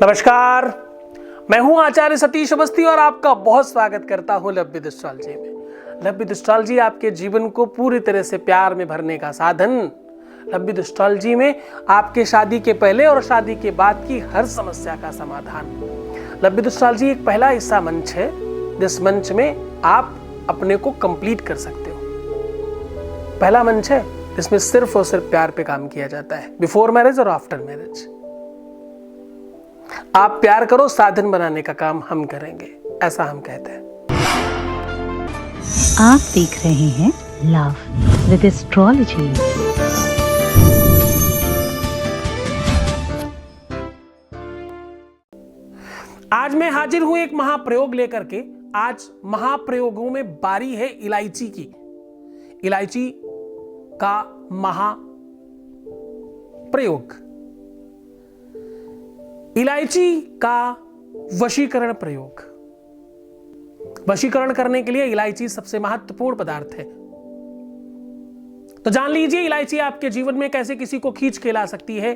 नमस्कार, मैं हूं आचार्य सतीश अवस्थी और आपका बहुत स्वागत करता हूं लव विद एस्ट्रोलॉजी में। लव विद एस्ट्रोलॉजी आपके जीवन को पूरी तरह से प्यार में भरने का साधन। लव विद एस्ट्रोलॉजी में आपके शादी के पहले और शादी के बाद की हर समस्या का समाधान। लव विद एस्ट्रोलॉजी एक पहला ऐसा मंच है जिस मंच में आप अपने को कंप्लीट कर सकते हो। पहला मंच है जिसमें सिर्फ और सिर्फ प्यार पे काम किया जाता है, बिफोर मैरिज और आफ्टर मैरिज। आप प्यार करो, साधन बनाने का काम हम करेंगे, ऐसा हम कहते हैं। आप देख रहे हैं लव विद एस्ट्रोलॉजी। आज मैं हाजिर हूं एक महाप्रयोग लेकर के। आज महाप्रयोगों में बारी है इलायची की। इलायची का महाप्रयोग, इलायची का वशीकरण प्रयोग। वशीकरण करने के लिए इलायची सबसे महत्वपूर्ण पदार्थ है। तो जान लीजिए इलायची आपके जीवन में कैसे किसी को खींच के ला सकती है।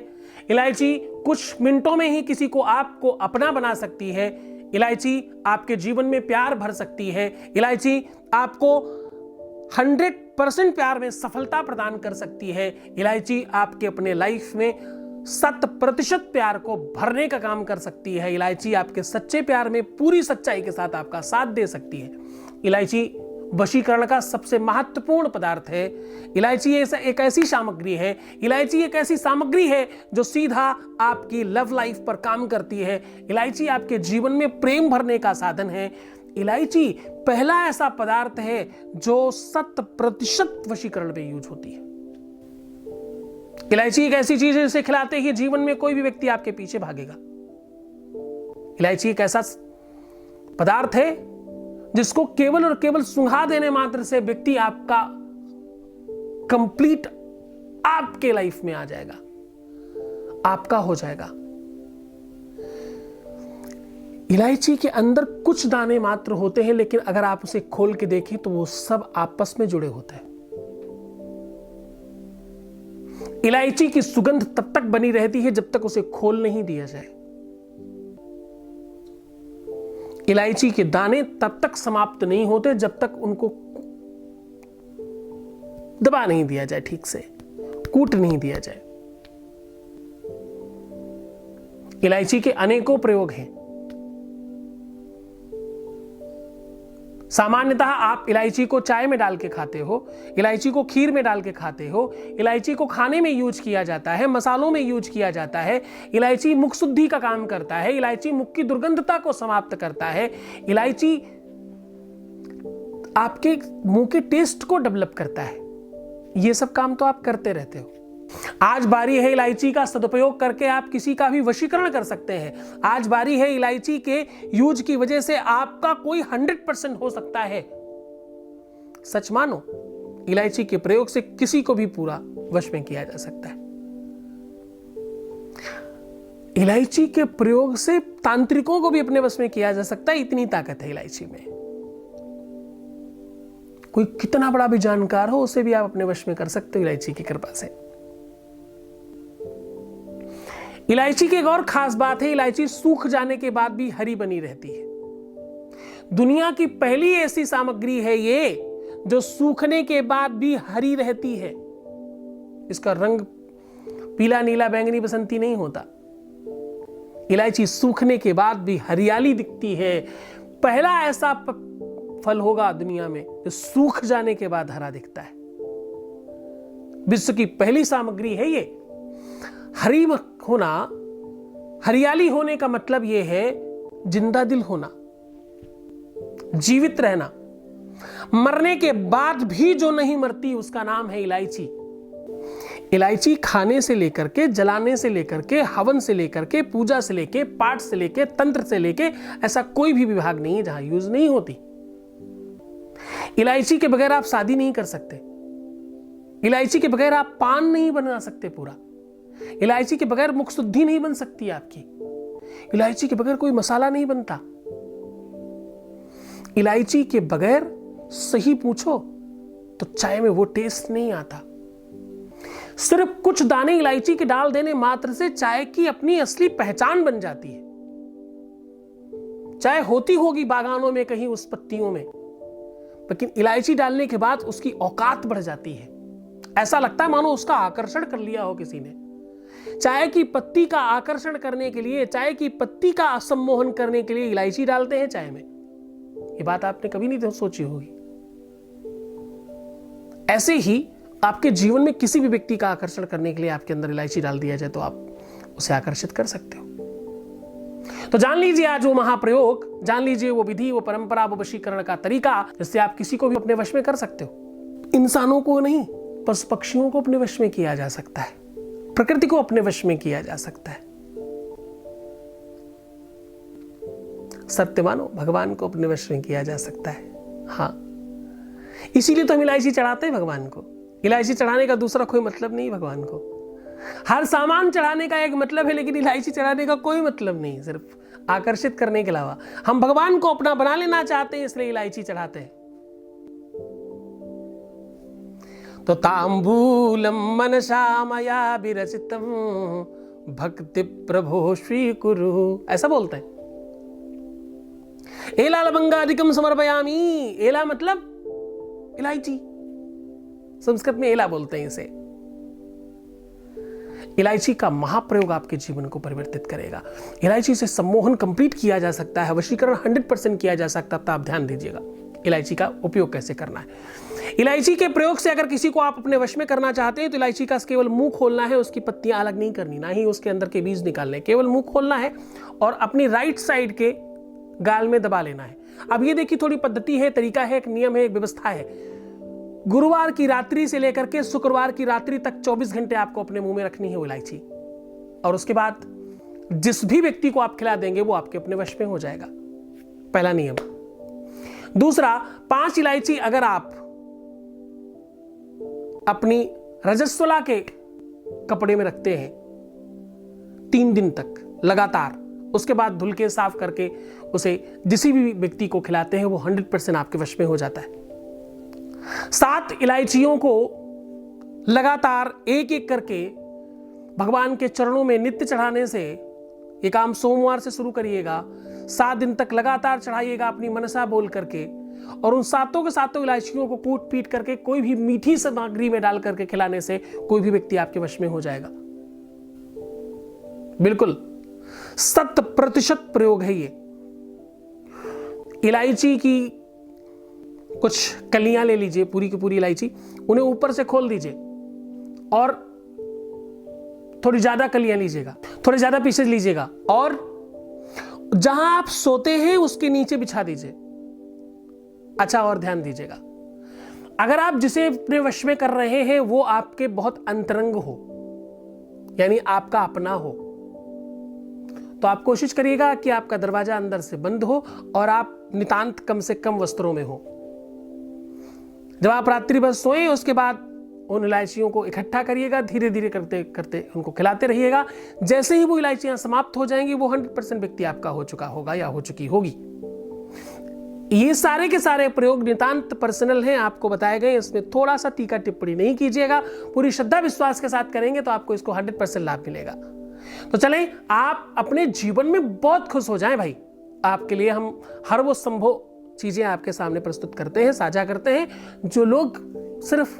इलायची कुछ मिनटों में ही किसी को आपको अपना बना सकती है। इलायची आपके जीवन में प्यार भर सकती है। इलायची आपको 100% प्यार में सफलता प्रदान कर सकती है। इलायची आपके अपने लाइफ में 100% प्यार को भरने का काम कर सकती है। इलायची आपके सच्चे प्यार में पूरी सच्चाई के साथ आपका साथ दे सकती है। इलायची वशीकरण का सबसे महत्वपूर्ण पदार्थ है। इलायची एक ऐसी सामग्री है, इलायची एक ऐसी सामग्री है जो सीधा आपकी लव लाइफ पर काम करती है। इलायची आपके जीवन में प्रेम भरने का साधन है। इलायची पहला ऐसा पदार्थ है जो 100% वशीकरण में यूज होती है। इलायची एक ऐसी चीज है जिसे खिलाते ही जीवन में कोई भी व्यक्ति आपके पीछे भागेगा। इलायची एक ऐसा पदार्थ है जिसको केवल और केवल सुंघा देने मात्र से व्यक्ति आपका कंप्लीट आपके लाइफ में आ जाएगा, आपका हो जाएगा। इलायची के अंदर कुछ दाने मात्र होते हैं, लेकिन अगर आप उसे खोल के देखें तो वो सब आपस में जुड़े होते हैं। इलायची की सुगंध तब तक बनी रहती है जब तक उसे खोल नहीं दिया जाए। इलायची के दाने तब तक समाप्त नहीं होते जब तक उनको दबा नहीं दिया जाए, ठीक से कूट नहीं दिया जाए। इलायची के अनेकों प्रयोग हैं। सामान्यतः आप इलायची को चाय में डाल के खाते हो, इलायची को खीर में डाल के खाते हो, इलायची को खाने में यूज किया जाता है, मसालों में यूज किया जाता है। इलायची मुख शुद्धि का काम करता है। इलायची मुख की दुर्गंधता को समाप्त करता है। इलायची आपके मुंह के टेस्ट को डेवलप करता है। ये सब काम तो आप करते रहते हो। आज बारी है इलायची का सदुपयोग करके आप किसी का भी वशीकरण कर सकते हैं। आज बारी है इलायची के यूज की वजह से आपका कोई 100% हो सकता है। सच मानो, इलायची के प्रयोग से किसी को भी पूरा वश में किया जा सकता है। इलायची के प्रयोग से तांत्रिकों को भी अपने वश में किया जा सकता है, इतनी ताकत है इलायची में। कोई कितना बड़ा भी जानकार हो उसे भी आप अपने वश में कर सकते हो इलायची की कृपा से। इलायची की एक और खास बात है, इलायची सूख जाने के बाद भी हरी बनी रहती है। दुनिया की पहली ऐसी सामग्री है ये जो सूखने के बाद भी हरी रहती है। इसका रंग पीला, नीला, बैंगनी, बसंती नहीं होता। इलायची सूखने के बाद भी हरियाली दिखती है। पहला ऐसा फल होगा दुनिया में जो सूख जाने के बाद हरा दिखता है। विश्व की पहली सामग्री है ये। हरी होना, हरियाली होने का मतलब यह है जिंदा दिल होना, जीवित रहना। मरने के बाद भी जो नहीं मरती उसका नाम है इलायची। इलायची खाने से लेकर के, जलाने से लेकर के, हवन से लेकर के, पूजा से लेके, पाठ से लेके, तंत्र से लेके, ऐसा कोई भी विभाग नहीं है जहां यूज नहीं होती। इलायची के बगैर आप शादी नहीं कर सकते। इलायची के बगैर आप पान नहीं बना सकते पूरा। इलायची के बगैर मुख शुद्धि नहीं बन सकती आपकी। इलायची के बगैर कोई मसाला नहीं बनता। इलायची के बगैर सही पूछो तो चाय में वो टेस्ट नहीं आता। सिर्फ कुछ दाने इलायची के डाल देने मात्र से चाय की अपनी असली पहचान बन जाती है। चाहे होती होगी बागानों में कहीं उस पत्तियों में, लेकिन इलायची डालने के बाद उसकी औकात बढ़ जाती है। ऐसा लगता है मानो उसका आकर्षण कर लिया हो किसी ने। चाय की पत्ती का आकर्षण करने के लिए, चाय की पत्ती का सम्मोहन करने के लिए इलायची डालते हैं चाय में। ये बात आपने कभी नहीं सोची होगी। ऐसे ही आपके जीवन में किसी भी व्यक्ति का आकर्षण करने के लिए आपके अंदर इलायची डाल दिया जाए तो आप उसे आकर्षित कर सकते हो। तो जान लीजिए आज वो महाप्रयोग, जान लीजिए वो विधि, वो परंपरा, वो वशीकरण का तरीका, जिससे आप किसी को भी अपने वश में कर सकते हो। इंसानों को नहीं, पशु पक्षियों को अपने वश में किया जा सकता है, प्रकृति को अपने वश में किया जा सकता है। सत्य मानो, भगवान को अपने वश में किया जा सकता है। हाँ, इसीलिए तो हम इलायची चढ़ाते हैं भगवान को। इलायची चढ़ाने का दूसरा कोई मतलब नहीं भगवान को। हर सामान चढ़ाने का एक मतलब है, लेकिन इलायची चढ़ाने का कोई मतलब नहीं, सिर्फ आकर्षित करने के अलावा। हम भगवान को अपना बना लेना चाहते हैं, इसलिए इलायची चढ़ाते हैं। तो तांबूलम मनसा मया विरचितम भक्ति प्रभो स्वीकुरु, ऐसा बोलते हैं। एला लवंगादिकम समर्पयामि। एला मतलब इलायची, संस्कृत में एला बोलते हैं इसे। इलायची का महाप्रयोग आपके जीवन को परिवर्तित करेगा। इलायची से सम्मोहन कंप्लीट किया जा सकता है, वशीकरण 100% किया जा सकता है। तो आप ध्यान दीजिएगा इलायची का उपयोग कैसे करना है। इलायची के प्रयोग से अगर किसी को आप अपने वश में करना चाहते हैं तो इलायची का केवल मुंह खोलना है, उसकी पत्तियां अलग नहीं करनी, ना ही उसके अंदर के बीज निकालने, केवल मुंह खोलना है और अपनी राइट साइड के गाल में दबा लेना है। अब ये देखिए, थोड़ी पद्धति है, तरीका है, एक नियम है, एक व्यवस्था है। गुरुवार की रात्रि से लेकर के शुक्रवार की रात्रि तक 24 घंटे आपको अपने मुंह में रखनी है वो इलायची, और उसके बाद जिस भी व्यक्ति को आप खिला देंगे वो आपके अपने वश में हो जाएगा। पहला नियम। दूसरा, 5 इलायची अगर आप अपनी रजस्वला के कपड़े में रखते हैं 3 दिन तक लगातार, उसके बाद धुल के साफ करके उसे किसी भी व्यक्ति को खिलाते हैं, वो 100% आपके वश में हो जाता है। 7 इलायचियों को लगातार एक एक करके भगवान के चरणों में नित्य चढ़ाने से, ये काम सोमवार से शुरू करिएगा, 7 दिन तक लगातार चढ़ाइएगा अपनी मनसा बोल करके, और उन 7 के 7 इलायचियों को कूट पीट करके कोई भी मीठी सामग्री में डाल करके खिलाने से कोई भी व्यक्ति आपके वश में हो जाएगा। बिल्कुल 100% प्रयोग है ये। इलायची की कुछ कलियां ले लीजिए, पूरी की पूरी इलायची, उन्हें ऊपर से खोल दीजिए और थोड़ी ज्यादा कलियां लीजिएगा, थोड़े ज्यादा पीसेज लीजिएगा, और जहां आप सोते हैं उसके नीचे बिछा दीजिए। अच्छा, और ध्यान दीजिएगा, अगर आप जिसे अपने वश में कर रहे हैं वो आपके बहुत अंतरंग हो, यानी आपका अपना हो, तो आप कोशिश करिएगा कि आपका दरवाजा अंदर से बंद हो और आप नितांत कम से कम वस्त्रों में हो। जब आप रात्रि भर सोएं उसके बाद उन इलायचियों को इकट्ठा करिएगा, धीरे धीरे करते करते उनको खिलाते रहिएगा। जैसे ही वो इलायचियां समाप्त हो जाएंगी वो 100% व्यक्ति आपका हो चुका होगा या हो चुकी होगी। ये सारे के सारे प्रयोग नितांत पर्सनल हैं, आपको बताए गए, इसमें थोड़ा सा टीका टिप्पणी नहीं कीजिएगा। पूरी श्रद्धा विश्वास के साथ करेंगे तो आपको इसको 100% लाभ मिलेगा। तो चलें, आप अपने जीवन में बहुत खुश हो जाएं भाई। आपके लिए हम हर वो संभव चीजें आपके सामने प्रस्तुत करते हैं, साझा करते हैं, जो लोग सिर्फ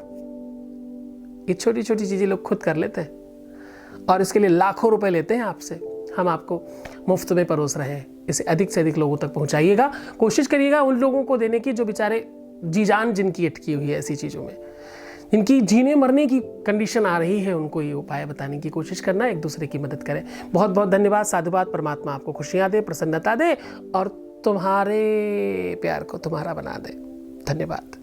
ये छोटी छोटी चीजें लोग खुद कर लेते हैं और इसके लिए लाखों रुपए लेते हैं आपसे। हम आपको मुफ्त में परोस रहे हैं। इसे अधिक से अधिक लोगों तक पहुंचाइएगा। कोशिश करिएगा उन लोगों को देने की जो बेचारे जी जान जिनकी अटकी हुई है ऐसी चीजों में, जिनकी जीने मरने की कंडीशन आ रही है, उनको ये उपाय बताने की कोशिश करना, एक दूसरे की मदद करें। बहुत बहुत धन्यवाद, साधुवाद। परमात्मा आपको खुशियां दे, प्रसन्नता दे और तुम्हारे प्यार को तुम्हारा बना दे। धन्यवाद।